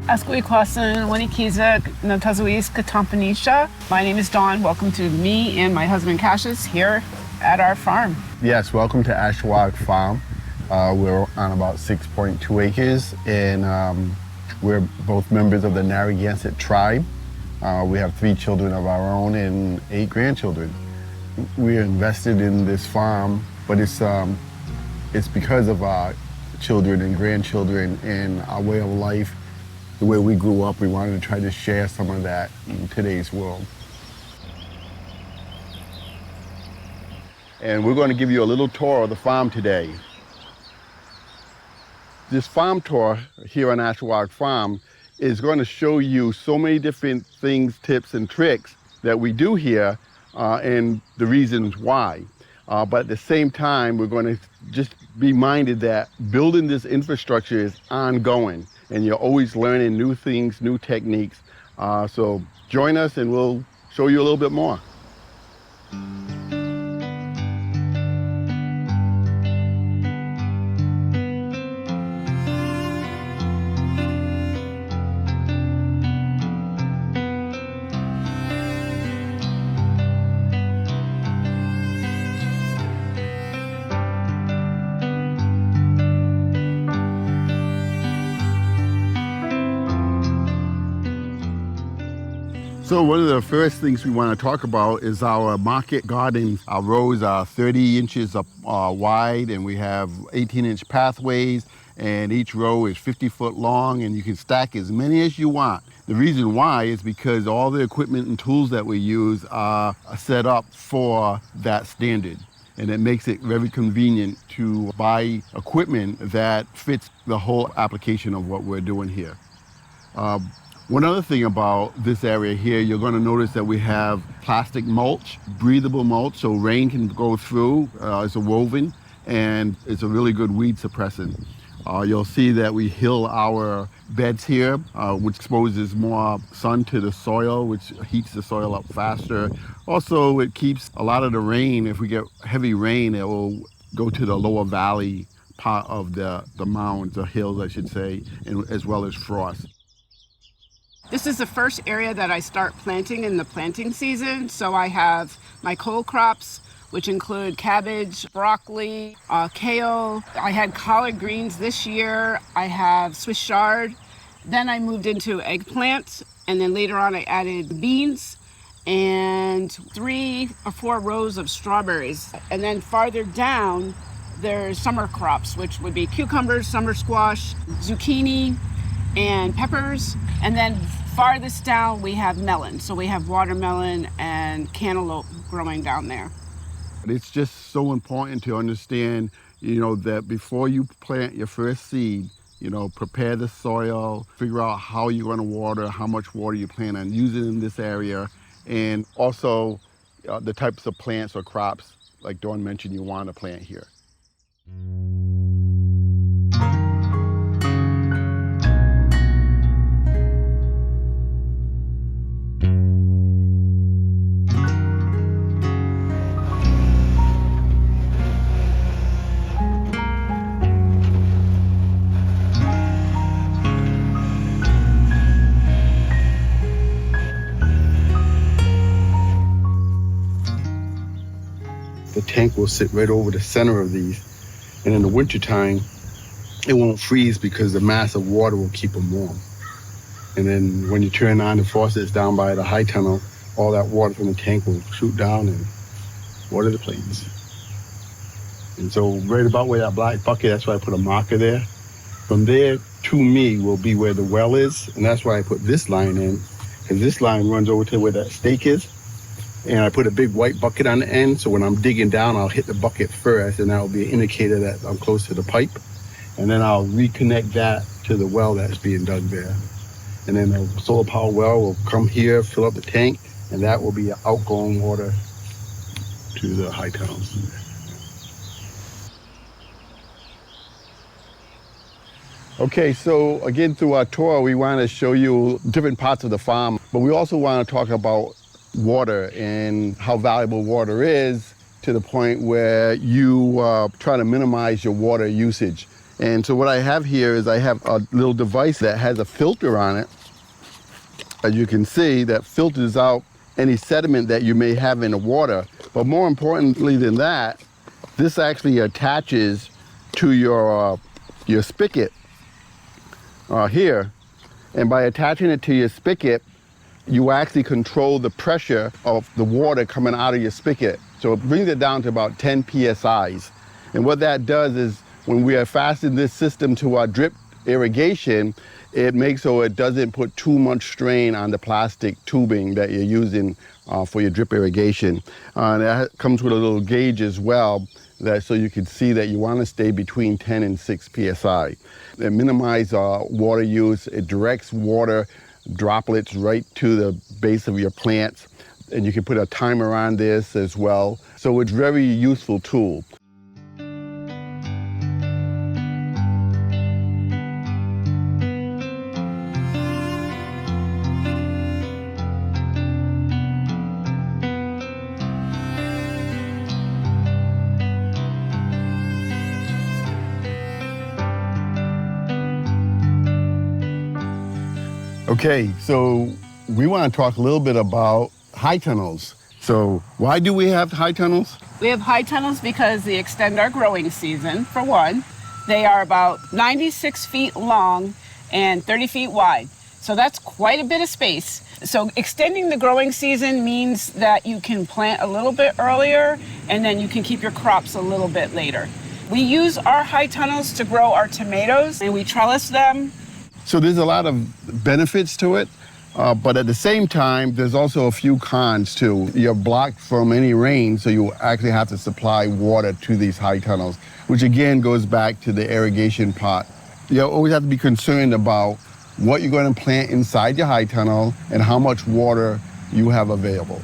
Ashawaug Wanikiza Natazuis Katampanisha. My name is Dawn. Welcome to me and my husband Cassius here at our farm. Yes, welcome to Ashawaug Farm. We're on about 6.2 acres, and we're both members of the Narragansett tribe. We have 3 children of our own and 8 grandchildren. We're invested in this farm, but it's because of our children and grandchildren and our way of life. The way we grew up, we wanted to try to share some of that in today's world. And we're going to give you a little tour of the farm today. This farm tour here on Ashawaug Farm is going to show you so many different things, tips, and tricks that we do here and the reasons why. But at the same time, we're going to just be minded that building this infrastructure is ongoing, and you're always learning new things, new techniques. So join us and we'll show you a little bit more. So one of the first things we want to talk about is our market garden. Our rows are 30 inches wide, and we have 18-inch pathways, and each row is 50 foot long, and you can stack as many as you want. The reason why is because all the equipment and tools that we use are set up for that standard. And it makes it very convenient to buy equipment that fits the whole application of what we're doing here. One other thing about this area here, you're going to notice that we have plastic mulch, breathable mulch, so rain can go through. It's a woven, and it's a really good weed suppressant. You'll see that we hill our beds here, which exposes more sun to the soil, which heats the soil up faster. Also, it keeps a lot of the rain. If we get heavy rain, it will go to the lower valley part of the mounds, the hills, I should say, and as well as frost. This is the first area that I start planting in the planting season. So I have my cole crops, which include cabbage, broccoli, kale. I had collard greens this year. I have Swiss chard. Then I moved into eggplant, and then later on I added beans and 3 or 4 rows of strawberries. And then farther down, there's summer crops, which would be cucumbers, summer squash, zucchini, and peppers. And then farthest down, we have melon. So we have watermelon and cantaloupe growing down there. It's just so important to understand, that before you plant your first seed, prepare the soil, figure out how you're going to water, how much water you plan on using in this area, and also the types of plants or crops, like Dawn mentioned, you want to plant here. The tank will sit right over the center of these, and in the wintertime, it won't freeze because the mass of water will keep them warm. And then when you turn on the faucets down by the high tunnel, all that water from the tank will shoot down and water the plants. And so right about where that black bucket, that's why I put a marker there. From there to me will be where the well is, and that's why I put this line in, because this line runs over to where that stake is. And I put a big white bucket on the end, so when I'm digging down, I'll hit the bucket first, and that will be an indicator that I'm close to the pipe. And then I'll reconnect that to the well that's being dug there. And then the solar power well will come here, fill up the tank, and that will be outgoing water to the high tunnels. Okay, so again, through our tour, we want to show you different parts of the farm, but we also want to talk about water and how valuable water is, to the point where you try to minimize your water usage. And so what I have here is I have a little device that has a filter on it. As you can see, that filters out any sediment that you may have in the water. But more importantly than that, this actually attaches to your spigot here. And by attaching it to your spigot, you actually control the pressure of the water coming out of your spigot. So it brings it down to about 10 psi's. And what that does is when we are fastening this system to our drip irrigation, it makes so it doesn't put too much strain on the plastic tubing that you're using for your drip irrigation. And that comes with a little gauge as well, so you can see that you want to stay between 10 and 6 psi. It minimizes water use. It directs water droplets right to the base of your plants. And you can put a timer on this as well. So it's a very useful tool. Okay, so we want to talk a little bit about high tunnels. So why do we have high tunnels? We have high tunnels because they extend our growing season, for one. They are about 96 feet long and 30 feet wide. So that's quite a bit of space. So extending the growing season means that you can plant a little bit earlier and then you can keep your crops a little bit later. We use our high tunnels to grow our tomatoes and we trellis them. So there's a lot of benefits to it, but at the same time, there's also a few cons too. You're blocked from any rain, so you actually have to supply water to these high tunnels, which again goes back to the irrigation part. You always have to be concerned about what you're going to plant inside your high tunnel and how much water you have available.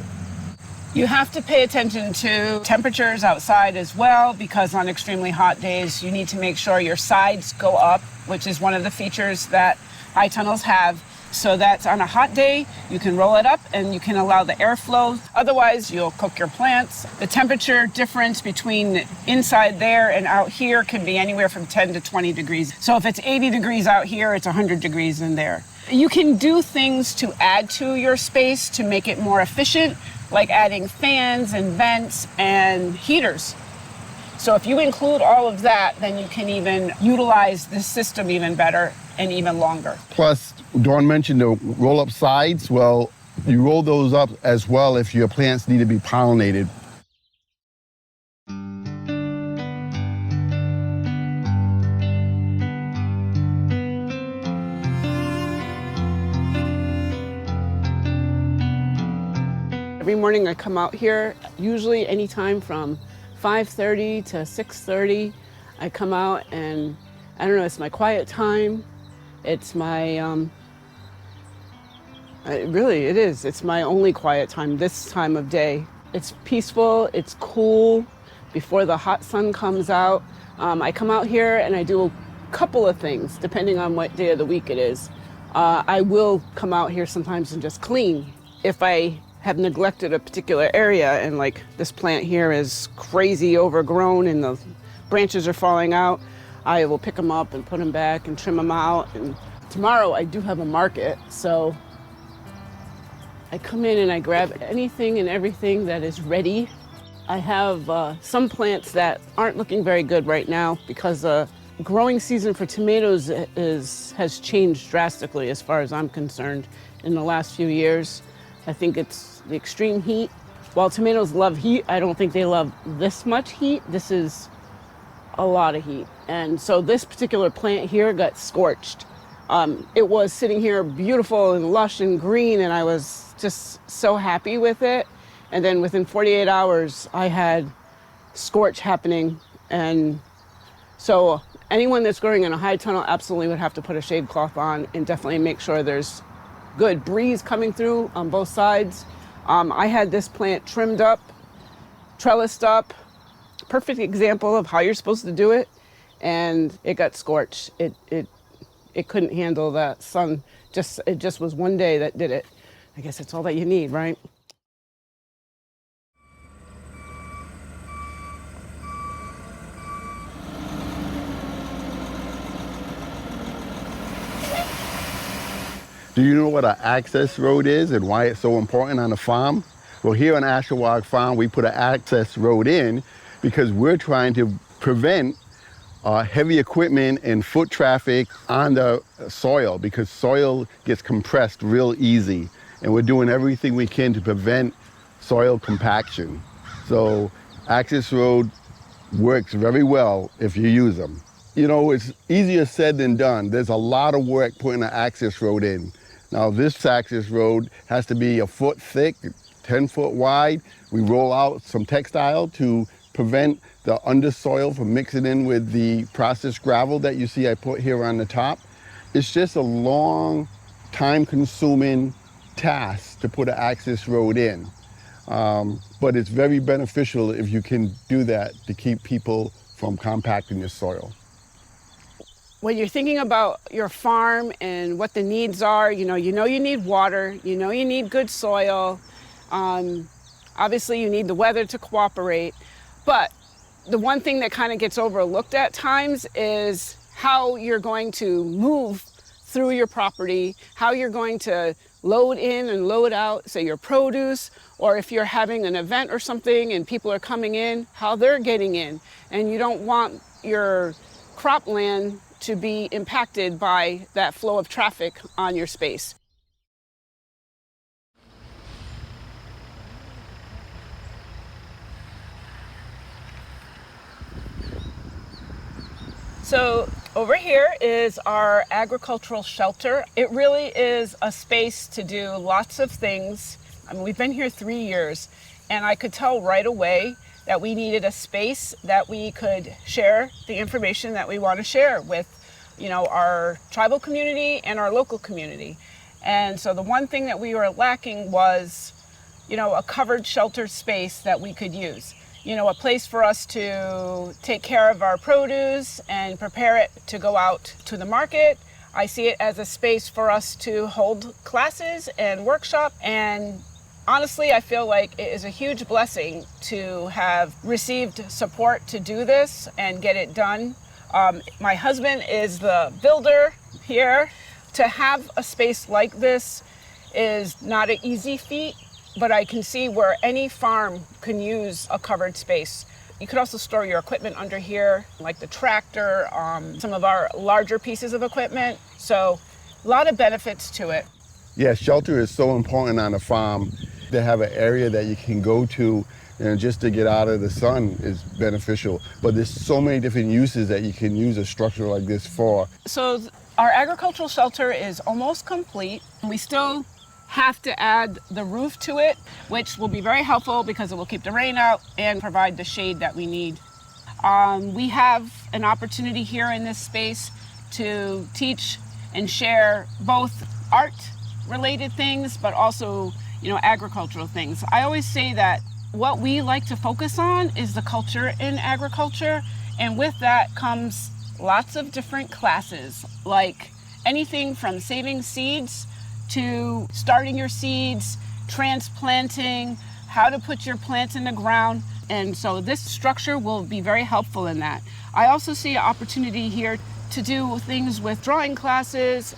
You have to pay attention to temperatures outside as well, because on extremely hot days, you need to make sure your sides go up, which is one of the features that high tunnels have. So that on a hot day, you can roll it up and you can allow the airflow. Otherwise, you'll cook your plants. The temperature difference between inside there and out here can be anywhere from 10 to 20 degrees. So if it's 80 degrees out here, it's 100 degrees in there. You can do things to add to your space to make it more efficient, like adding fans and vents and heaters. So if you include all of that, then you can even utilize this system even better and even longer. Plus, Dawn mentioned the roll-up sides. Well, you roll those up as well if your plants need to be pollinated. Every morning I come out here, usually anytime from 5:30 to 6:30. I come out and, I don't know, it's my quiet time. It's my, it is. It's my only quiet time this time of day. It's peaceful, it's cool before the hot sun comes out. I come out here and I do a couple of things, depending on what day of the week it is. I will come out here sometimes and just clean. If I have neglected a particular area and like this plant here is crazy overgrown and the branches are falling out, I will pick them up and put them back and trim them out. And tomorrow I do have a market, so I come in and I grab anything and everything that is ready. I have some plants that aren't looking very good right now because the growing season for tomatoes has changed drastically as far as I'm concerned in the last few years. I think it's the extreme heat. While tomatoes love heat, I don't think they love this much heat. This is a lot of heat. And so this particular plant here got scorched. It was sitting here beautiful and lush and green, and I was just so happy with it. And then within 48 hours, I had scorch happening. And so anyone that's growing in a high tunnel absolutely would have to put a shade cloth on and definitely make sure there's good breeze coming through on both sides. I had this plant trimmed up, trellised up, perfect example of how you're supposed to do it, and it got scorched. It couldn't handle that sun. It just was one day that did it. I guess that's all that you need, right? Do you know what an access road is and why it's so important on a farm? Well, here on Ashawaug Farm, we put an access road in because we're trying to prevent heavy equipment and foot traffic on the soil, because soil gets compressed real easy. And we're doing everything we can to prevent soil compaction. So access road works very well if you use them. You know, it's easier said than done. There's a lot of work putting an access road in. Now this access road has to be a foot thick, 10 foot wide. We roll out some textile to prevent the undersoil from mixing in with the processed gravel that you see I put here on the top. It's just a long, time-consuming task to put an access road in. But it's very beneficial if you can do that to keep people from compacting your soil. When you're thinking about your farm and what the needs are, you need water, you need good soil. Obviously, you need the weather to cooperate. But the one thing that kind of gets overlooked at times is how you're going to move through your property, how you're going to load in and load out, say your produce, or if you're having an event or something and people are coming in, how they're getting in. And you don't want your cropland to be impacted by that flow of traffic on your space. So over here is our agricultural shelter. It really is a space to do lots of things. I mean, we've been here 3 years, and I could tell right away that we needed a space that we could share the information that we want to share with, our tribal community and our local community. And so the one thing that we were lacking was, a covered shelter space that we could use. A place for us to take care of our produce and prepare it to go out to the market. I see it as a space for us to hold classes and workshop. And honestly, I feel like it is a huge blessing to have received support to do this and get it done. My husband is the builder here. To have a space like this is not an easy feat, but I can see where any farm can use a covered space. You could also store your equipment under here, like the tractor, some of our larger pieces of equipment. So a lot of benefits to it. Yeah, shelter is so important on a farm. To have an area that you can go to just to get out of the sun is beneficial. But there's so many different uses that you can use a structure like this for. So our agricultural shelter is almost complete. We still have to add the roof to it, which will be very helpful because it will keep the rain out and provide the shade that we need. We have an opportunity here in this space to teach and share both art-related things, but also, agricultural things. I always say that what we like to focus on is the culture in agriculture, and with that comes lots of different classes, like anything from saving seeds to starting your seeds, transplanting, how to put your plants in the ground. And so this structure will be very helpful in that. I also see an opportunity here to do things with drawing classes.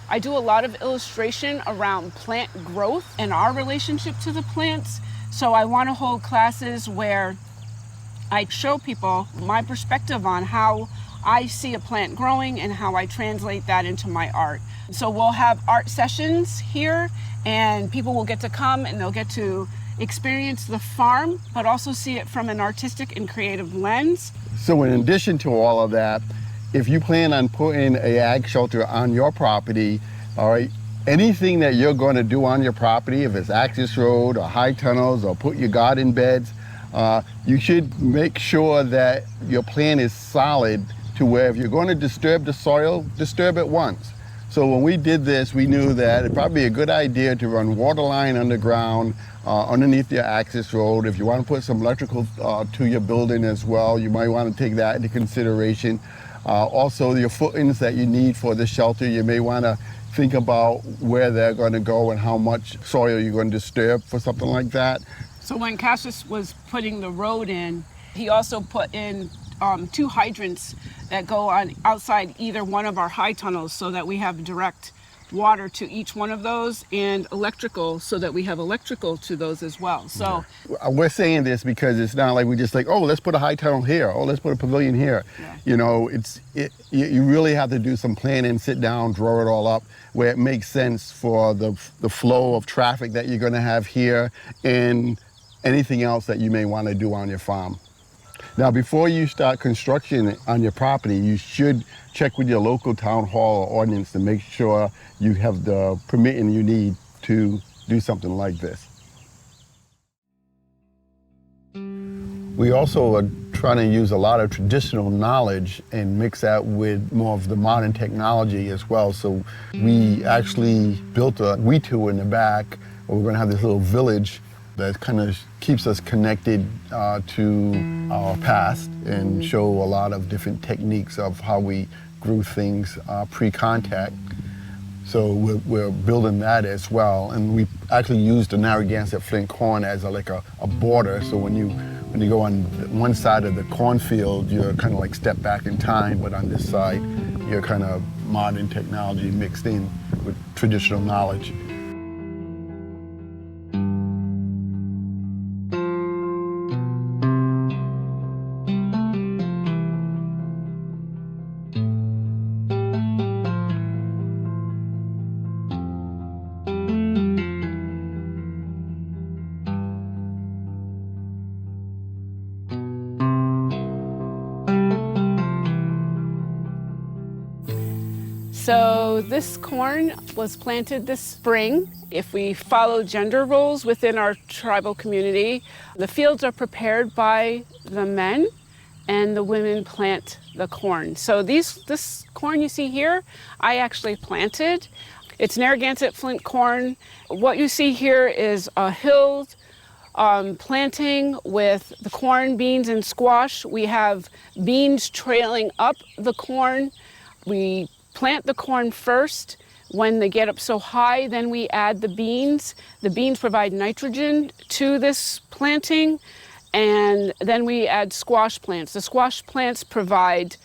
I do a lot of illustration around plant growth and our relationship to the plants. So I want to hold classes where I show people my perspective on how I see a plant growing and how I translate that into my art. So we'll have art sessions here, and people will get to come and they'll get to experience the farm, but also see it from an artistic and creative lens. So in addition to all of that, if you plan on putting a ag shelter on your property, all right, anything that you're going to do on your property, if it's access road or high tunnels or put your garden beds, you should make sure that your plan is solid to where if you're going to disturb the soil, disturb it once. So when we did this, we knew that it'd probably be a good idea to run water line underground underneath your access road. If you want to put some electrical to your building as well, you might want to take that into consideration. Also, your footings that you need for the shelter, you may want to think about where they're going to go and how much soil you're going to disturb for something like that. So when Cassius was putting the road in, he also put in 2 hydrants that go on outside either one of our high tunnels so that we have direct water to each one of those and electrical so that we have electrical to those as well. So we're saying this because it's not like we just like, oh, let's put a high tunnel here, oh, let's put a pavilion here. Yeah. You know, you really have to do some planning, sit down, draw it all up where it makes sense for the flow of traffic that you're going to have here and anything else that you may want to do on your farm. Now, before you start construction on your property, you should check with your local town hall or ordinance to make sure you have the permitting you need to do something like this. We also are trying to use a lot of traditional knowledge and mix that with more of the modern technology as well. So we actually built a weed-to in the back, where we're going to have this little village that kind of keeps us connected to our past and show a lot of different techniques of how we grew things pre-contact. So we're building that as well. And we actually used the Narragansett flint corn as a border. So when you go on one side of the cornfield, you're kind of like step back in time, but on this side, you're kind of modern technology mixed in with traditional knowledge. So this corn was planted this spring. If we follow gender roles within our tribal community, the fields are prepared by the men and the women plant the corn. So this corn you see here, I actually planted. It's Narragansett flint corn. What you see here is a hill planting with the corn, beans, and squash. We have beans trailing up the corn. We plant the corn first. When they get up so high, then we add the beans. The beans provide nitrogen to this planting, and then we add squash plants. The squash plants provide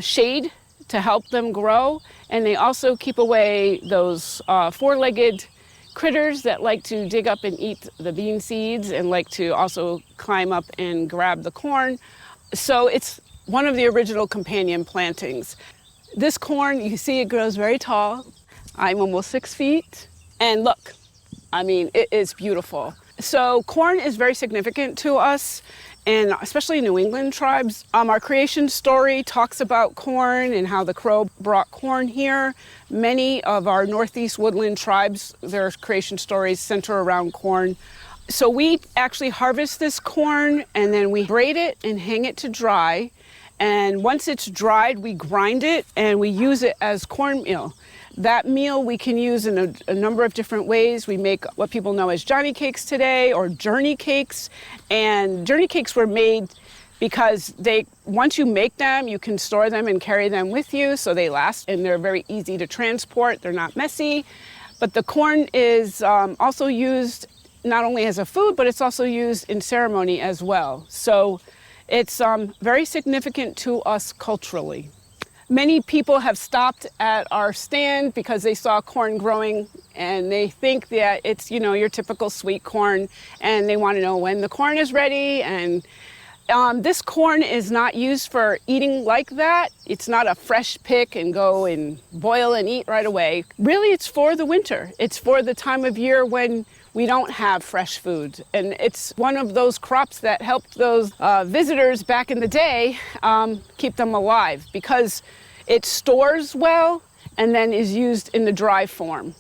shade to help them grow, and they also keep away those four-legged critters that like to dig up and eat the bean seeds and like to also climb up and grab the corn. So it's one of the original companion plantings. This corn, you see it grows very tall. I'm almost 6 feet. And look, I mean, it is beautiful. So corn is very significant to us, and especially New England tribes. Our creation story talks about corn and how the Crow brought corn here. Many of our Northeast woodland tribes, their creation stories center around corn. So we actually harvest this corn and then we braid it and hang it to dry. And once it's dried, we grind it and we use it as cornmeal. That meal we can use in a number of different ways. We make what people know as Johnny cakes today, or journey cakes. And journey cakes were made because once you make them, you can store them and carry them with you, so they last, and they're very easy to transport. They're not messy. But the corn is also used not only as a food, but it's also used in ceremony as well. So it's very significant to us culturally. Many people have stopped at our stand because they saw corn growing and they think that it's, your typical sweet corn, and they want to know when the corn is ready. And this corn is not used for eating like that. It's not a fresh pick and go and boil and eat right away. Really, it's for the winter. It's for the time of year when we don't have fresh food. And it's one of those crops that helped those visitors back in the day keep them alive, because it stores well and then is used in the dry form.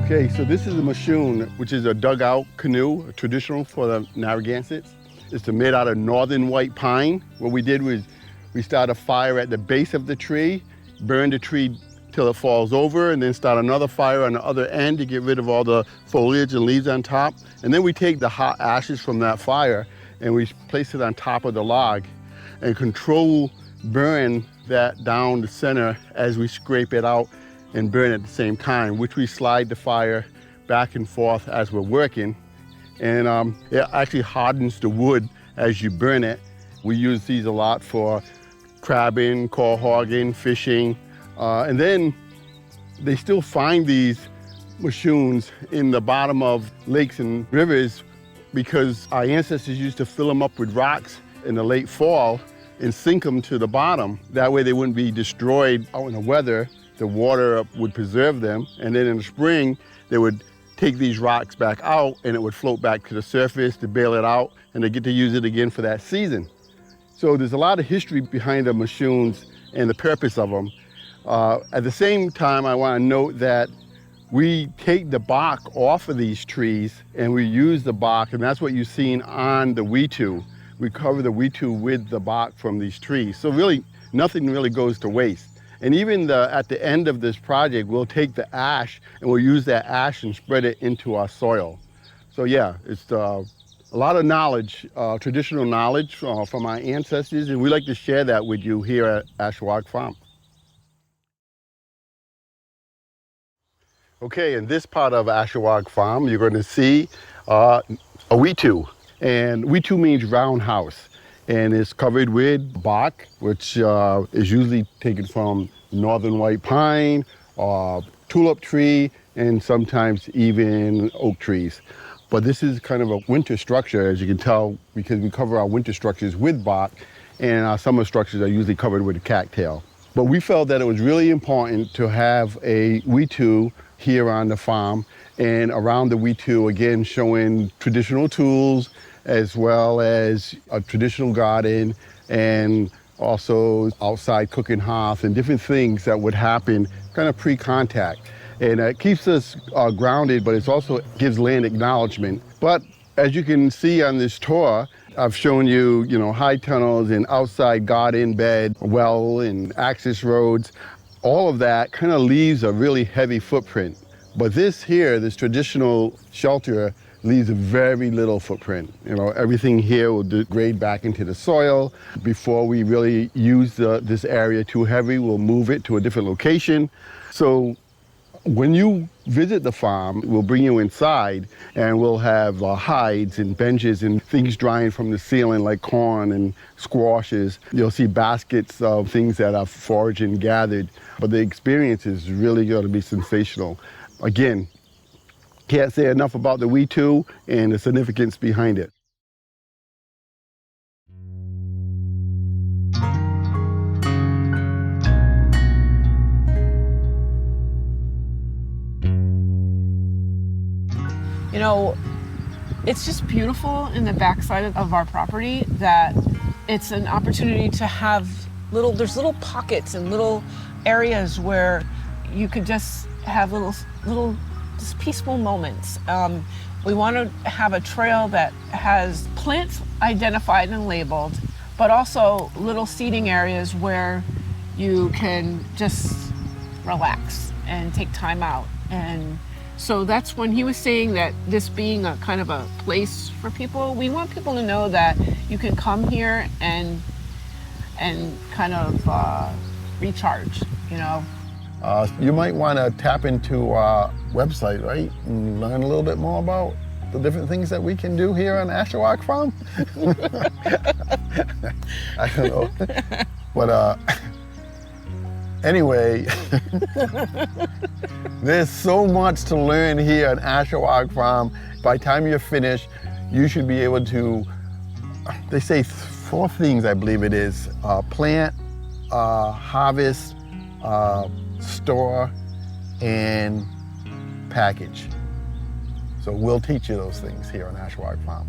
Okay, so this is a mashoon, which is a dugout canoe, traditional for the Narragansetts. It's made out of northern white pine. What we did was we started a fire at the base of the tree, burn the tree till it falls over, and then start another fire on the other end to get rid of all the foliage and leaves on top. And then we take the hot ashes from that fire and we place it on top of the log and control burn that down the center as we scrape it out and burn at the same time, which we slide the fire back and forth as we're working. And it actually hardens the wood as you burn it. We use these a lot for crabbing, coral hogging, fishing. And then they still find these mushrooms in the bottom of lakes and rivers because our ancestors used to fill them up with rocks in the late fall and sink them to the bottom. That way they wouldn't be destroyed out in the weather. The water would preserve them. And then in the spring, they would take these rocks back out and it would float back to the surface to bail it out and they get to use it again for that season. So there's a lot of history behind the mushrooms and the purpose of them. At the same time, I want to note that we take the bark off of these trees and we use the bark, and that's what you've seen on the wetu. We cover the wetu with the bark from these trees. So really, nothing really goes to waste. And even at the end of this project, we'll take the ash and we'll use that ash and spread it into our soil. So yeah, it's a lot of knowledge, traditional knowledge from our ancestors, and we like to share that with you here at Ashawaug Farm. Okay, in this part of Ashawaug Farm, you're going to see a wetu. And wetu means round house. And it's covered with bark, which is usually taken from northern white pine, tulip tree, and sometimes even oak trees. But this is kind of a winter structure, as you can tell, because we cover our winter structures with bark, and our summer structures are usually covered with cattail. But we felt that it was really important to have a wetu here on the farm, and around the wetu, again, showing traditional tools, as well as a traditional garden, and also outside cooking hearth and different things that would happen kind of pre-contact. And it keeps us grounded, but it also gives land acknowledgement. But as you can see on this tour, I've shown you, high tunnels and outside garden bed, well, and access roads. All of that kind of leaves a really heavy footprint. But this traditional shelter leaves a very little footprint. Everything here will degrade back into the soil. Before we really use this area too heavy, we'll move it to a different location. So when you visit the farm, we'll bring you inside and we'll have hides and benches and things drying from the ceiling like corn and squashes. You'll see baskets of things that are foraged and gathered, but the experience is really going to be sensational. Again, can't say enough about the wetu and the significance behind it. It's just beautiful in the backside of our property that it's an opportunity to have there's little pockets and little areas where you could just have little just peaceful moments. We want to have a trail that has plants identified and labeled, but also little seating areas where you can just relax and take time out. And so that's when he was saying that this being a kind of a place for people, we want people to know that you can come here and kind of recharge, You might want to tap into our website, right? And learn a little bit more about the different things that we can do here on Ashawaug Farm. I don't know. But anyway, there's so much to learn here on Ashawaug Farm. By the time you're finished, you should be able to, they say 4 things, I believe it is, plant, harvest, store, and package. So we'll teach you those things here on Ashawaug Farm.